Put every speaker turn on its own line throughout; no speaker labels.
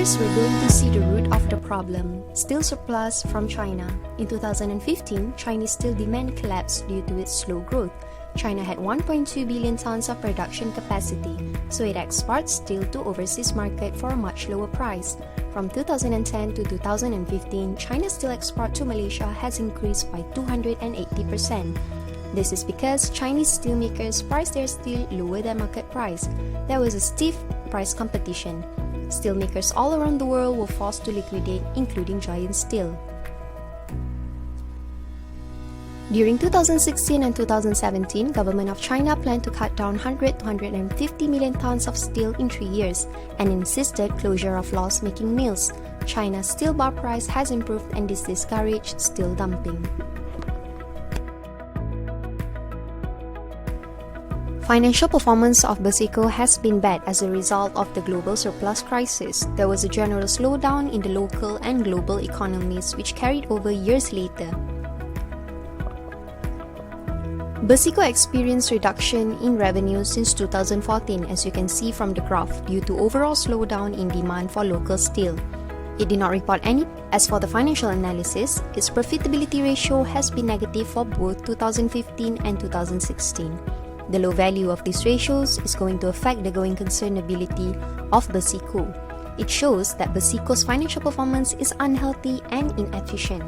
First, we're going to see the root of the problem, steel surplus from China. In 2015, Chinese steel demand collapsed due to its slow growth. China had 1.2 billion tons of production capacity, so it exports steel to overseas market for a much lower price. From 2010 to 2015, China's steel export to Malaysia has increased by 280%. This is because Chinese steelmakers priced their steel lower than market price. There was a stiff price competition. Steelmakers all around the world were forced to liquidate, including Giant Steel. During 2016 and 2017, government of China planned to cut down 100 to 150 million tons of steel in 3 years and insisted closure of loss-making mills. China's steel bar price has improved and this discouraged steel dumping. Financial performance of BesiCo has been bad as a result of the global surplus crisis. There was a general slowdown in the local and global economies which carried over years later. BesiCo experienced reduction in revenue since 2014 as you can see from the graph due to overall slowdown in demand for local steel. It did not report any. As for the financial analysis, its profitability ratio has been negative for both 2015 and 2016. The low value of these ratios is going to affect the going concern ability of BesiCo. It shows that BesiCo's financial performance is unhealthy and inefficient.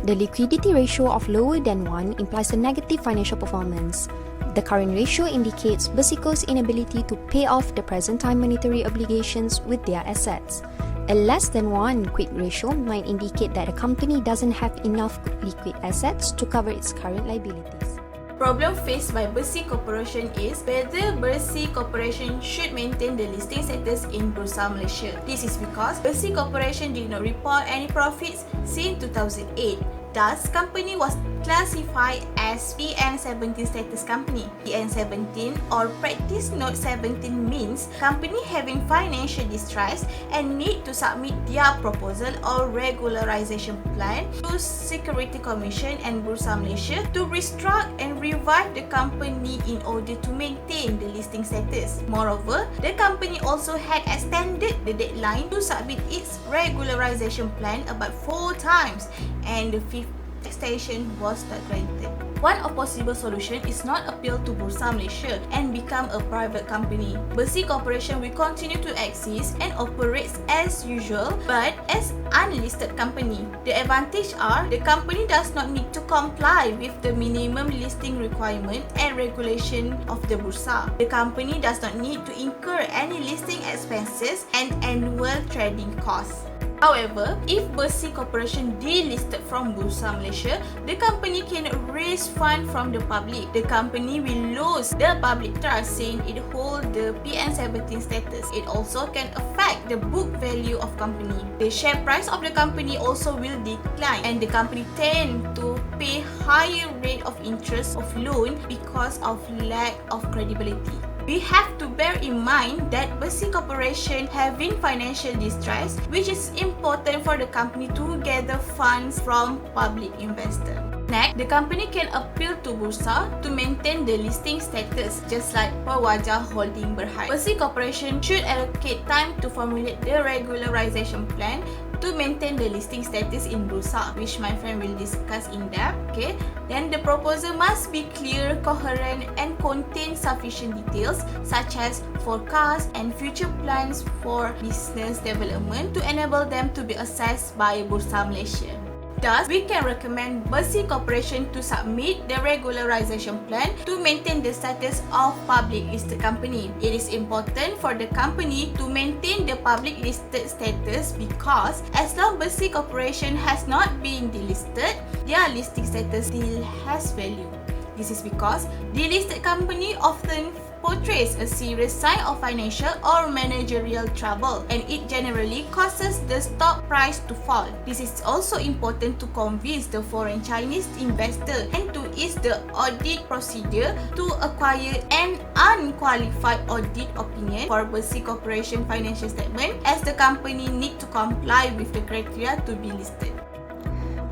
The liquidity ratio of lower than 1 implies a negative financial performance. The current ratio indicates BesiCo's inability to pay off the present time monetary obligations with their assets. A less than 1 quick ratio might indicate that a company doesn't have enough liquid assets to cover its current liabilities.
Problem faced by Besi Corporation is whether Besi Corporation should maintain the listing status in Bursa Malaysia. This is because Besi Corporation did not report any profits since 2008. Thus, company was classified as PN17 status company. PN17 or Practice Note 17 means company having financial distress and need to submit their proposal or regularization plan to Security Commission and Bursa Malaysia to restruct and revive the company in order to maintain the listing status. Moreover, the company also had extended the deadline to submit its regularization plan about 4 times and the fifth extension was not granted. One of possible solution is not appeal to Bursa Malaysia and become a private company. Besi Corporation will continue to exist and operates as usual but as unlisted company. The advantage are the company does not need to comply with the minimum listing requirement and regulation of the Bursa. The company does not need to incur any listing expenses and annual trading costs. However, if Besi Corporation delisted from Bursa Malaysia, the company can raise funds from the public. The company will lose the public trust saying it holds the PN17 status. It also can affect the book value of company. The share price of the company also will decline and the company tend to pay higher rate of interest of loan because of lack of credibility. We have to bear in mind that Besi Corporation having financial distress, which is important for the company to gather funds from public investor. Next, the company can appeal to Bursa to maintain the listing status, just like Perwajah Holding Berhad. Besi Corporation should allocate time to formulate the regularization plan to maintain the listing status in Bursa, which my friend will discuss in depth. Okay, then the proposal must be clear, coherent and contain sufficient details such as forecast and future plans for business development to enable them to be assessed by Bursa Malaysia. Thus, we can recommend Besi Corporation to submit the regularization plan to maintain the status of public listed company. It is important for the company to maintain the public listed status because as long Besi Corporation has not been delisted, their listing status still has value. This is because delisted company often portrays a serious sign of financial or managerial trouble and it generally causes the stock price to fall. This is also important to convince the foreign Chinese investor and to ease the audit procedure to acquire an unqualified audit opinion for Besi Corporation financial statement as the company need to comply with the criteria to be listed.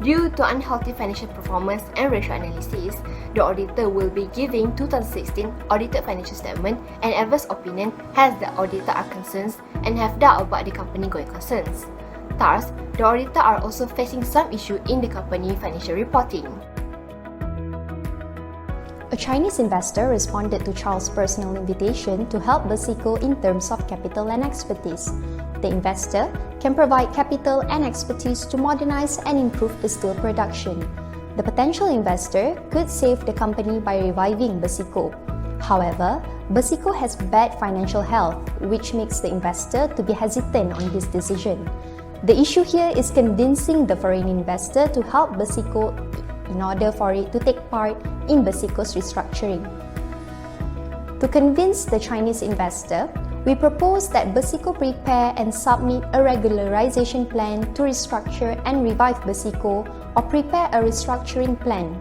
Due to unhealthy financial performance and ratio analysis, the auditor will be giving 2016 audited financial statement and adverse opinion as the auditor are concerned and have doubt about the company going concerns. Thus, the auditor are also facing some issue in the company financial reporting.
A Chinese investor responded to Charles' personal invitation to help BesiCo in terms of capital and expertise. The investor can provide capital and expertise to modernize and improve the steel production. The potential investor could save the company by reviving BesiCo. However, BesiCo has bad financial health, which makes the investor to be hesitant on this decision. The issue here is convincing the foreign investor to help BesiCo in order for it to take part in BesiCo's restructuring. To convince the Chinese investor, we propose that BesiCo prepare and submit a regularization plan to restructure and revive BesiCo or prepare a restructuring plan.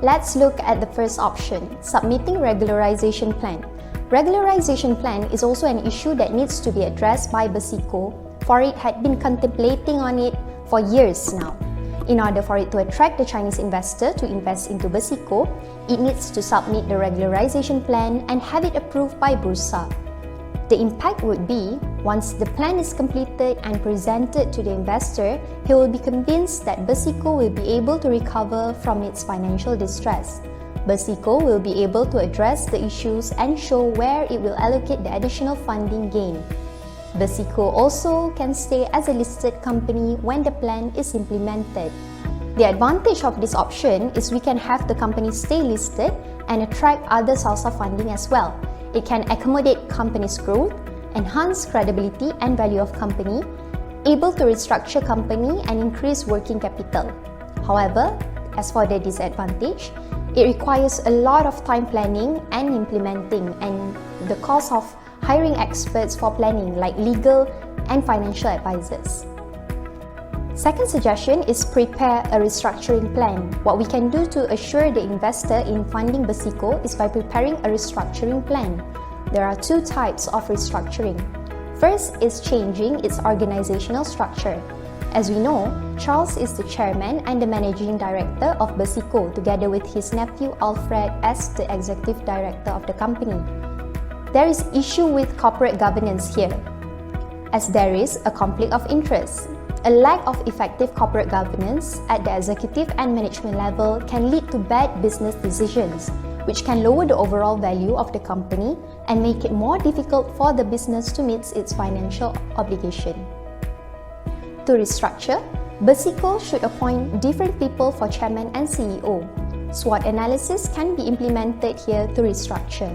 Let's look at the first option, submitting regularization plan. Regularization plan is also an issue that needs to be addressed by BesiCo, for it had been contemplating on it for years now. In order for it to attract the Chinese investor to invest into BesiCo, it needs to submit the regularization plan and have it approved by Bursa. The impact would be, once the plan is completed and presented to the investor, he will be convinced that BesiCo will be able to recover from its financial distress. BesiCo will be able to address the issues and show where it will allocate the additional funding gain. BesiCo also can stay as a listed company when the plan is implemented. The advantage of this option is we can have the company stay listed and attract other sources of funding as well. It can accommodate company's growth, enhance credibility and value of company, able to restructure company and increase working capital. However, as for the disadvantage, it requires a lot of time planning and implementing and the cost of hiring experts for planning like legal and financial advisors. Second suggestion is prepare a restructuring plan. What we can do to assure the investor in funding BesiCo is by preparing a restructuring plan. There are two types of restructuring. First is changing its organizational structure. As we know, Charles is the chairman and the managing director of BesiCo together with his nephew Alfred as the executive director of the company. There is issue with corporate governance here, as there is a conflict of interest. A lack of effective corporate governance at the executive and management level can lead to bad business decisions, which can lower the overall value of the company and make it more difficult for the business to meet its financial obligation. To restructure, BesiCo should appoint different people for chairman and CEO. SWOT analysis can be implemented here to restructure.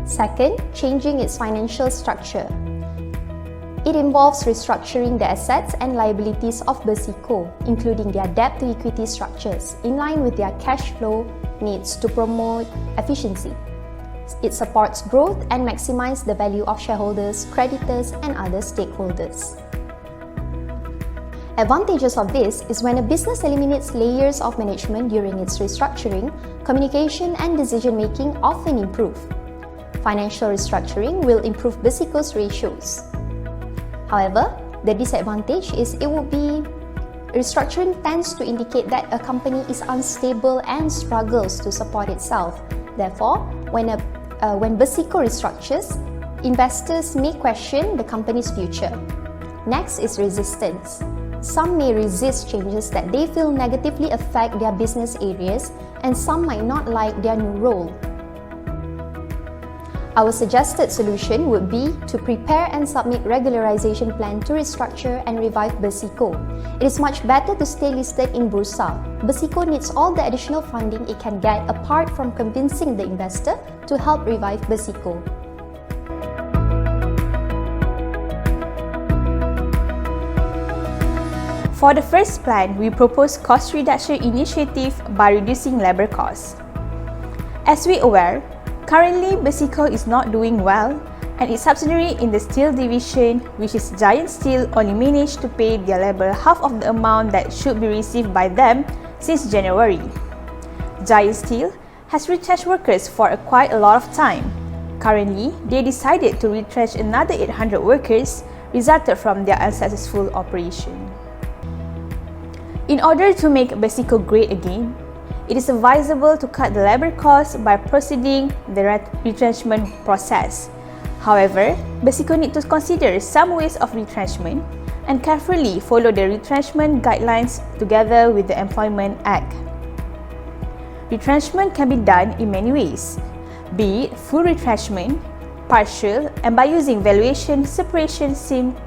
Second, changing its financial structure. It involves restructuring the assets and liabilities of BesiCo, including their debt to equity structures, in line with their cash flow needs to promote efficiency. It supports growth and maximizes the value of shareholders, creditors, and other stakeholders. Advantages of this is when a business eliminates layers of management during its restructuring, communication and decision-making often improve. Financial restructuring will improve BesiCo's ratios. However, the disadvantage is restructuring tends to indicate that a company is unstable and struggles to support itself. Therefore, when BesiCo restructures, investors may question the company's future. Next is resistance. Some may resist changes that they feel negatively affect their business areas, and some might not like their new role. Our suggested solution would be to prepare and submit regularization plan to restructure and revive BesiCo. It is much better to stay listed in Bursa. BesiCo needs all the additional funding it can get apart from convincing the investor to help revive BesiCo.
For the first plan, we propose cost reduction initiative by reducing labor costs. As we aware, currently BesiCo is not doing well, and its subsidiary in the steel division, which is Giant Steel, only managed to pay their labor half of the amount that should be received by them since January. Giant Steel has retrenched workers for quite a lot of time. Currently, they decided to retrench another 800 workers resulted from their unsuccessful operation.
In order to make BesiCo great again, it is advisable to cut the labor costs by proceeding the retrenchment process. However, BesiCo need to consider some ways of retrenchment and carefully follow the retrenchment guidelines together with the Employment Act. Retrenchment can be done in many ways, be it full retrenchment, partial, and by using valuation separation scheme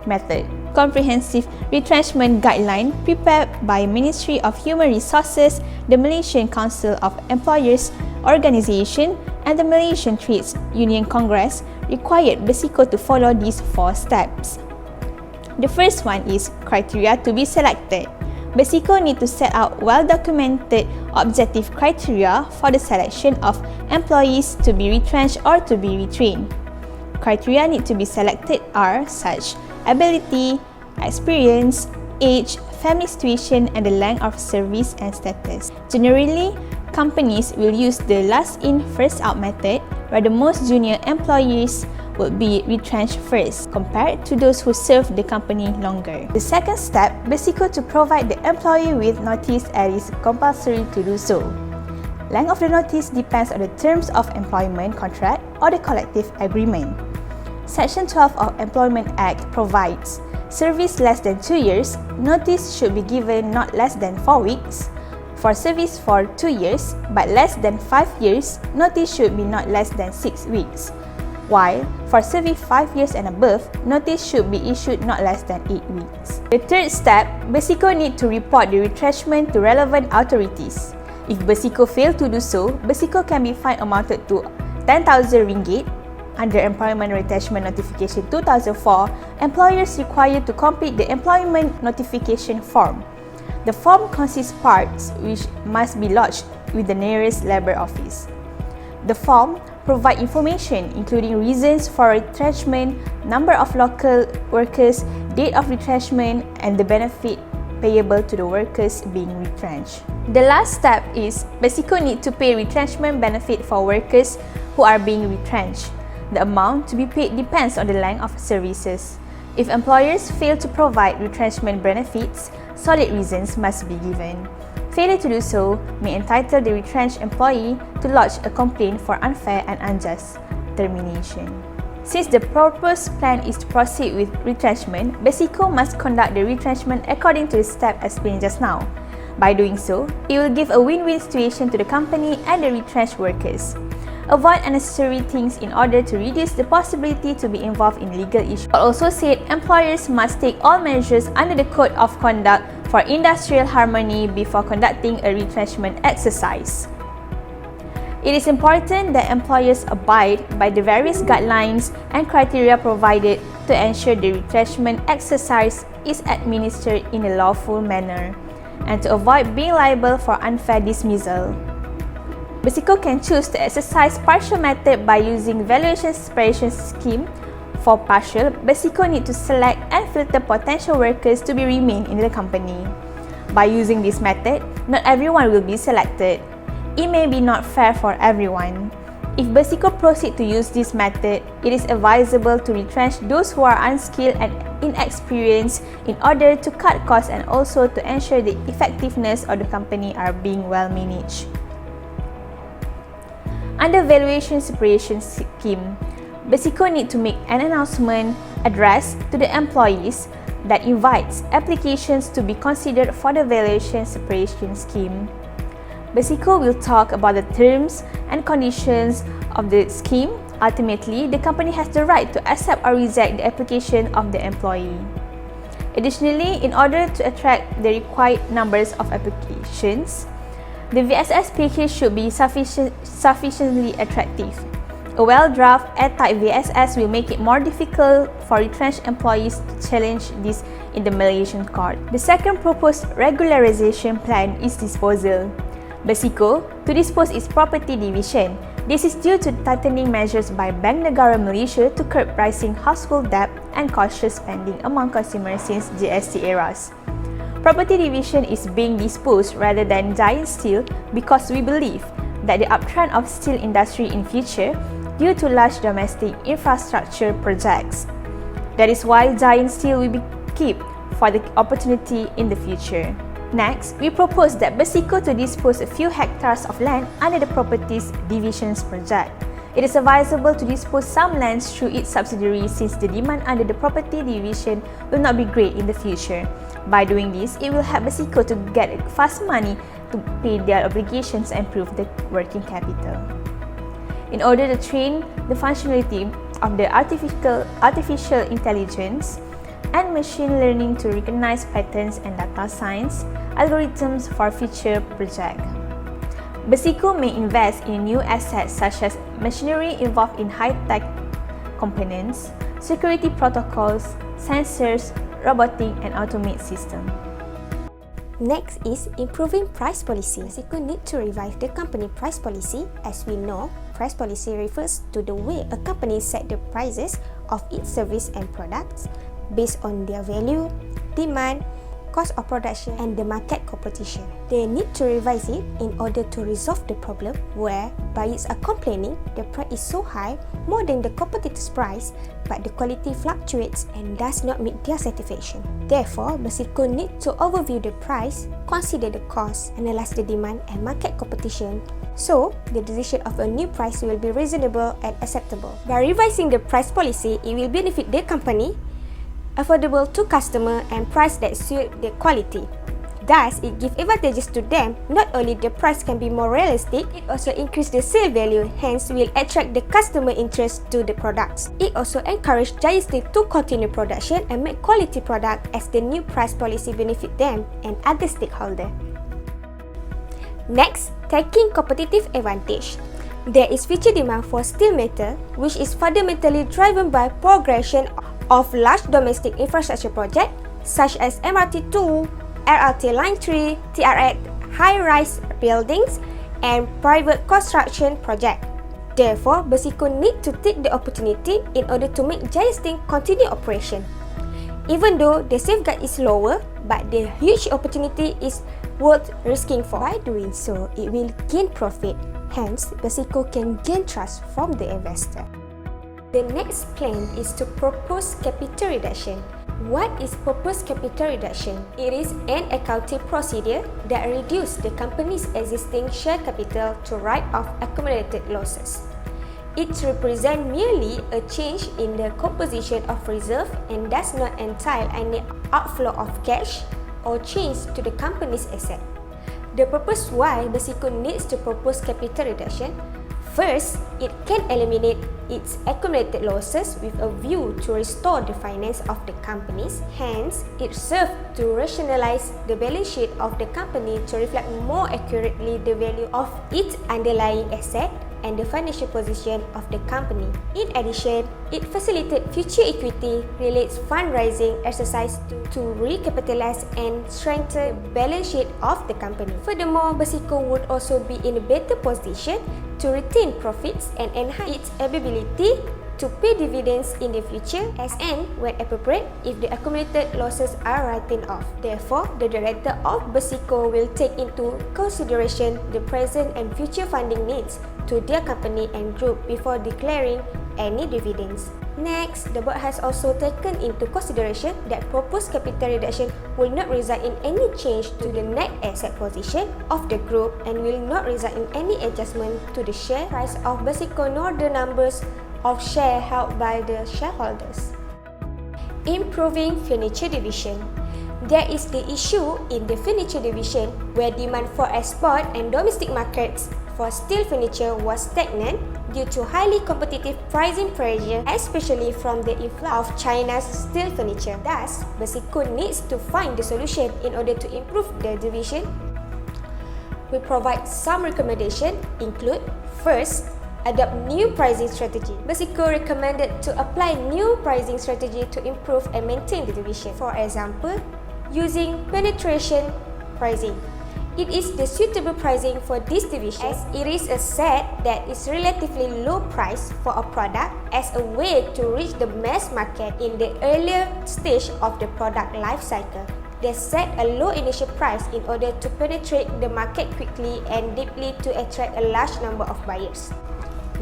method. Comprehensive retrenchment guideline prepared by Ministry of Human Resources, the Malaysian Council of Employers Organisation, and the Malaysian Trades Union Congress required BesiCo to follow these 4 steps. The first one is criteria to be selected. BesiCo need to set out well-documented objective criteria for the selection of employees to be retrenched or to be retrained. Criteria need to be selected are such ability, experience, age, family situation, and the length of service and status. Generally, companies will use the last in, first out method, where the most junior employees will be retrenched first, compared to those who serve the company longer. The second step, BesiCo to provide the employee with notice and is compulsory to do so. Length of the notice depends on the terms of employment contract or the collective agreement. Section 12 of Employment Act provides service less than 2 years, notice should be given not less than 4 weeks. For service for 2 years but less than 5 years, notice should be not less than 6 weeks. While for service 5 years and above, notice should be issued not less than 8 weeks. The third step, BesiCo need to report the retrenchment to relevant authorities. If BesiCo fail to do so, BesiCo can be fined amounted to 10,000 ringgit. Under Employment Retrenchment Notification 2004, employers required to complete the Employment Notification Form. The form consists parts which must be lodged with the nearest labour office. The form provides information including reasons for retrenchment, number of local workers, date of retrenchment, and the benefit payable to the workers being retrenched. The last step is BesiCo need to pay retrenchment benefit for workers who are being retrenched. The amount to be paid depends on the length of services. If employers fail to provide retrenchment benefits, solid reasons must be given. Failure to do so may entitle the retrenched employee to lodge a complaint for unfair and unjust termination. Since the proposed plan is to proceed with retrenchment, BesiCo must conduct the retrenchment according to the step explained just now. By doing so, it will give a win-win situation to the company and the retrenched workers. Avoid unnecessary things in order to reduce the possibility to be involved in legal issues. Also said, employers must take all measures under the Code of Conduct for Industrial Harmony before conducting a retrenchment exercise. It is important that employers abide by the various guidelines and criteria provided to ensure the retrenchment exercise is administered in a lawful manner and to avoid being liable for unfair dismissal. BesiCo can choose to exercise partial method by using valuation separation scheme. For partial, BesiCo need to select and filter potential workers to be remain in the company. By using this method, not everyone will be selected. It may be not fair for everyone. If BesiCo proceed to use this method, it is advisable to retrench those who are unskilled and inexperienced in order to cut costs and also to ensure the effectiveness of the company are being well managed. Under valuation separation scheme, BesiCo need to make an announcement addressed to the employees that invites applications to be considered for the valuation separation scheme. BesiCo will talk about the terms and conditions of the scheme. Ultimately, the company has the right to accept or reject the application of the employee. Additionally, in order to attract the required numbers of applications, the VSS package should be sufficiently attractive. A well-drafted, airtight VSS will make it more difficult for retrenched employees to challenge this in the Malaysian court. The second proposed regularization plan is disposal. BesiCo to dispose its property division. This is due to tightening measures by Bank Negara Malaysia to curb rising household debt and cautious spending among consumers since GST eras. Property division is being disposed rather than Giant Steel because we believe that the uptrend of steel industry in future due to large domestic infrastructure projects. That is why Giant Steel will be kept for the opportunity in the future. Next, we propose that BesiCo to dispose a few hectares of land under the Properties Divisions project. It is advisable to dispose some lands through its subsidiaries since the demand under the Property Division will not be great in the future. By doing this, it will help BesiCo to get fast money to pay their obligations and improve the working capital. In order to train the functionality of the artificial intelligence and machine learning to recognize patterns and data science algorithms for future projects, BesiCo may invest in new assets such as machinery involved in high-tech components, security protocols, sensors, robotic and automate systems.
Next is improving price policy. BesiCo need to revise the company price policy. As we know, price policy refers to the way a company set the prices of its service and products based on their value, demand, cost of production and the market competition. They need to revise it in order to resolve the problem where buyers are complaining the price is so high, more than the competitor's price, but the quality fluctuates and does not meet their satisfaction. Therefore, BesiCo need to overview the price, consider the cost, analyze the demand and market competition, so the decision of a new price will be reasonable and acceptable. By revising the price policy, it will benefit the company, affordable to customer and price that suit their quality. Thus, it gives advantages to them. Not only the price can be more realistic, it also increases the sale value, hence will attract the customer interest to the products. It also encourages Delisting to continue production and make quality product as the new price policy benefit them and other stakeholders. Next, taking competitive advantage. There is future demand for steel metal, which is fundamentally driven by progression of large domestic infrastructure projects such as MRT2, LRT Line 3, TRX high-rise buildings, and private construction projects. Therefore, BesiCo need to take the opportunity in order to make Delisting continue operation. Even though the safeguard is lower, but the huge opportunity is worth risking for. By doing so, it will gain profit. Hence, BesiCo can gain trust from the investor. The next plan is to propose capital reduction. What is proposed capital reduction? It is an accounting procedure that reduces the company's existing share capital to write off accumulated losses. It represents merely a change in the composition of reserve and does not entail any outflow of cash or change to the company's asset. The purpose why BesiCo needs to propose capital reduction: first, it can eliminate its accumulated losses with a view to restore the finance of the companies. Hence, it serves to rationalize the balance sheet of the company to reflect more accurately the value of its underlying asset and the financial position of the company. In addition, it facilitates future equity related fundraising exercise to recapitalize and strengthen the balance sheet of the company. Furthermore, BesiCo would also be in a better position to retain profits and enhance its ability to pay dividends in the future as and when appropriate if the accumulated losses are written off. Therefore, the director of BesiCo will take into consideration the present and future funding needs to their company and group before declaring any dividends. Next, the board has also taken into consideration that proposed capital reduction will not result in any change to the net asset position of the group and will not result in any adjustment to the share price of BesiCo nor the numbers of shares held by the shareholders. Improving furniture division. There is the issue in the furniture division where demand for export and domestic markets for steel furniture was stagnant due to highly competitive pricing pressure, especially from the inflow of China's steel furniture. Thus, BesiCo needs to find the solution in order to improve the division. We provide some recommendations include: first, adopt new pricing strategy. BesiCo recommended to apply new pricing strategy to improve and maintain the division. For example, using penetration pricing. It is the suitable pricing for this division as it is a set that is relatively low price for a product as a way to reach the mass market in the earlier stage of the product life cycle. They set a low initial price in order to penetrate the market quickly and deeply to attract a large number of buyers.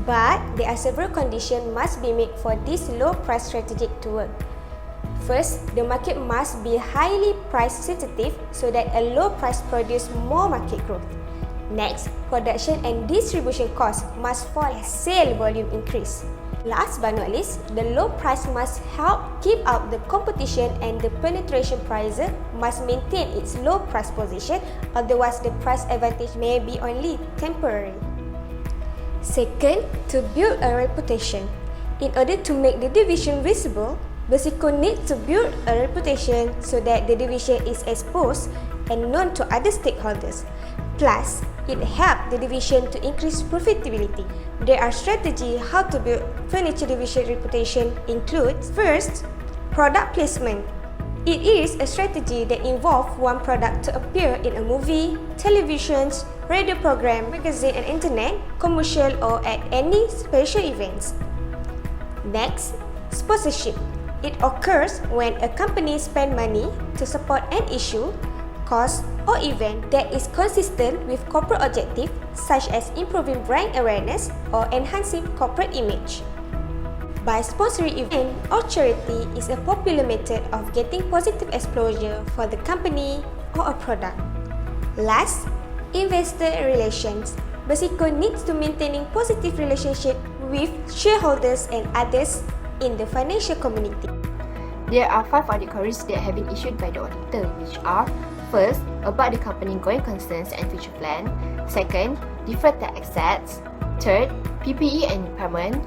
But there are several conditions must be met for this low price strategy to work. First, the market must be highly price sensitive so that a low price produces more market growth. Next, production and distribution costs must fall as sale volume increase. Last but not least, the low price must help keep out the competition and the penetration pricer must maintain its low price position, otherwise the price advantage may be only temporary. Second, to build a reputation. In order to make the division visible, BesiCo needs to build a reputation so that the division is exposed and known to other stakeholders. Plus, it helps the division to increase profitability. There are strategies how to build furniture division reputation includes first, product placement. It is a strategy that involves one product to appear in a movie, televisions, radio program, magazine and internet, commercial or at any special events. Next, sponsorship. It occurs when a company spends money to support an issue, cause or event that is consistent with corporate objectives such as improving brand awareness or enhancing corporate image. By sponsoring event or charity is a popular method of getting positive exposure for the company or a product. Last, investor relations. BesiCo needs to maintaining positive relationship with shareholders and others in the financial community.
There are 5 audit queries that have been issued by the auditor, which are: first, about the company going concerns and future plan; second, deferred tax assets; third, PPE and impairment;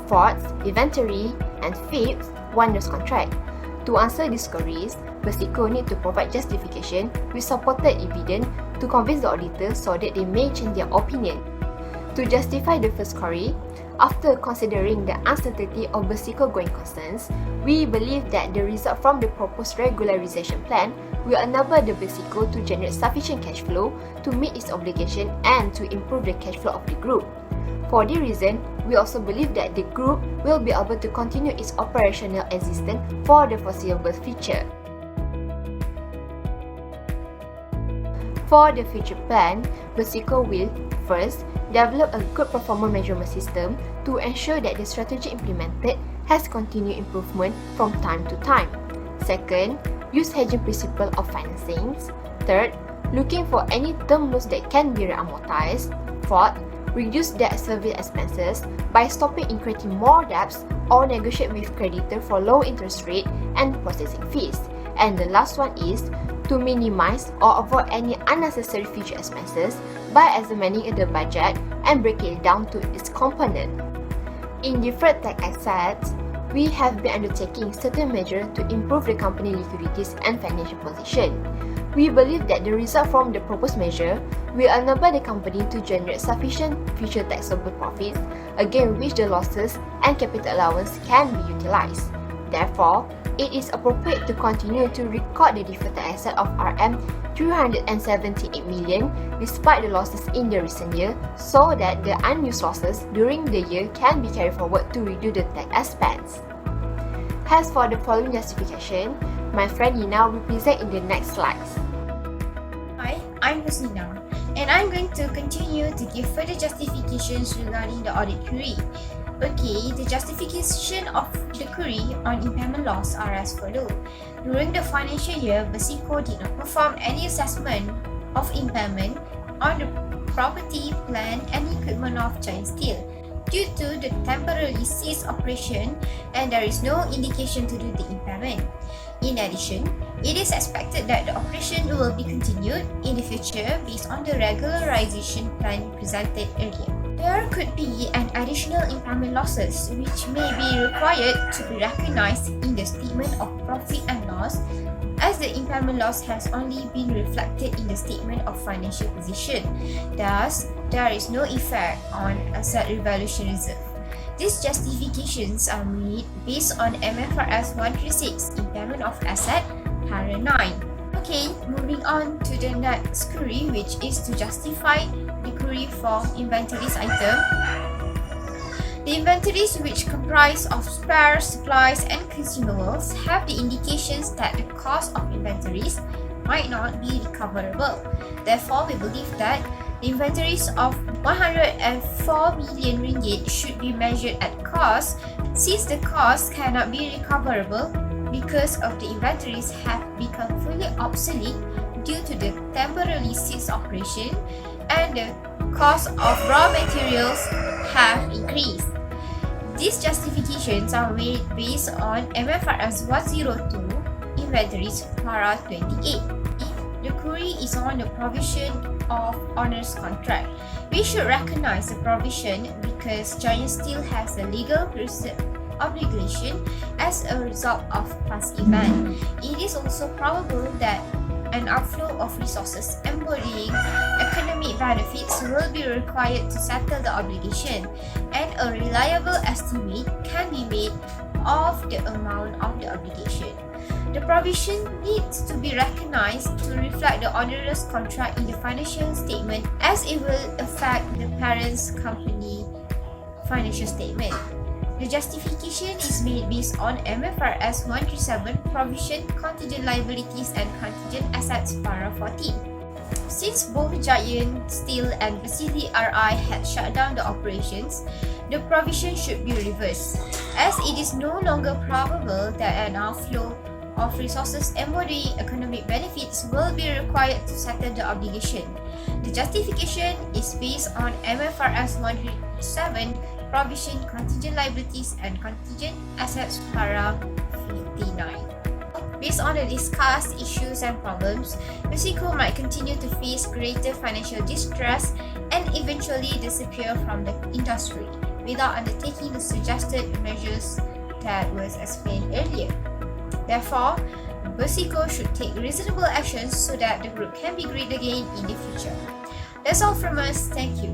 fourth, inventory; and fifth, one-year contract. To answer these queries, BesiCo need to provide justification with supported evidence to convince the auditor so that they may change their opinion. To justify the first query, after considering the uncertainty of BesiCo going concerns, we believe that the result from the proposed regularization plan will enable the BesiCo to generate sufficient cash flow to meet its obligation and to improve the cash flow of the group. For this reason, we also believe that the group will be able to continue its operational existence for the foreseeable future. For the future plan, BesiCo will first, develop a good performance measurement system to ensure that the strategy implemented has continued improvement from time to time. Second, use hedging principle of financings. Third, looking for any term loans that can be reamortized. Fourth, reduce debt service expenses by stopping incurring more debts or negotiate with creditor for low interest rate and processing fees. And the last one is to minimize or avoid any unnecessary future expenses by examining the budget and breaking it down to its component. In deferred tax assets, we have been undertaking certain measures to improve the company liquidities and financial position. We believe that the result from the proposed measure will enable the company to generate sufficient future taxable profits, against which the losses and capital allowance can be utilized. Therefore, it is appropriate to continue to record the deferred tax asset of RM378 million despite the losses in the recent year, so that the unused losses during the year can be carried forward to reduce the tax expense. As for the following justification, my friend Nina will present in the next slides.
Hi, I'm Husnina, and I'm going to continue to give further justifications regarding the audit query. Okay, the justification of the query on impairment loss are as follows. During the financial year, BesiCo did not perform any assessment of impairment on the property, plant and equipment of Giant Steel due to the temporarily ceased operation, and there is no indication to do the impairment. In addition, it is expected that the operation will be continued in the future based on the regularization plan presented earlier. There could be an additional impairment losses which may be required to be recognized in the statement of profit and loss, as the impairment loss has only been reflected in the statement of financial position. Thus, there is no effect on asset revaluation reserve. These justifications are made based on MFRS 136 impairment of asset, para 9. Okay, moving on to the next query, which is to justify the query for inventories item. The inventories, which comprise of spares, supplies and consumables, have the indications that the cost of inventories might not be recoverable. Therefore, we believe that the inventories of 104 million ringgit should be measured at cost. Since the cost cannot be recoverable, because of the inventories have become fully obsolete due to the temporarily ceased operation and the cost of raw materials have increased. These justifications are made based on MFRS 102 Inventories Farah 28. If the query is on the provision of owner's contract, we should recognize the provision because Giant Steel has a legal obligation as a result of past event. It is also probable that an outflow of resources embodying economic benefits will be required to settle the obligation, and a reliable estimate can be made of the amount of the obligation. The provision needs to be recognized to reflect the onerous contract in the financial statement, as it will affect the parent's company financial statement. The justification is made based on MFRS 137 Provision, Contingent Liabilities and Contingent Assets Farah 14. Since both Giant Steel and BesiCo had shut down the operations, the provision should be reversed, as it is no longer probable that an outflow of resources embodying economic benefits will be required to settle the obligation. The justification is based on MFRS 137 Provision, Contingent Liabilities and Contingent Assets Farah 59. Based on the discussed issues and problems, BesiCo might continue to face greater financial distress and eventually disappear from the industry without undertaking the suggested measures that was explained earlier. Therefore, BesiCo should take reasonable actions so that the group can be great again in the future. That's all from us. Thank you.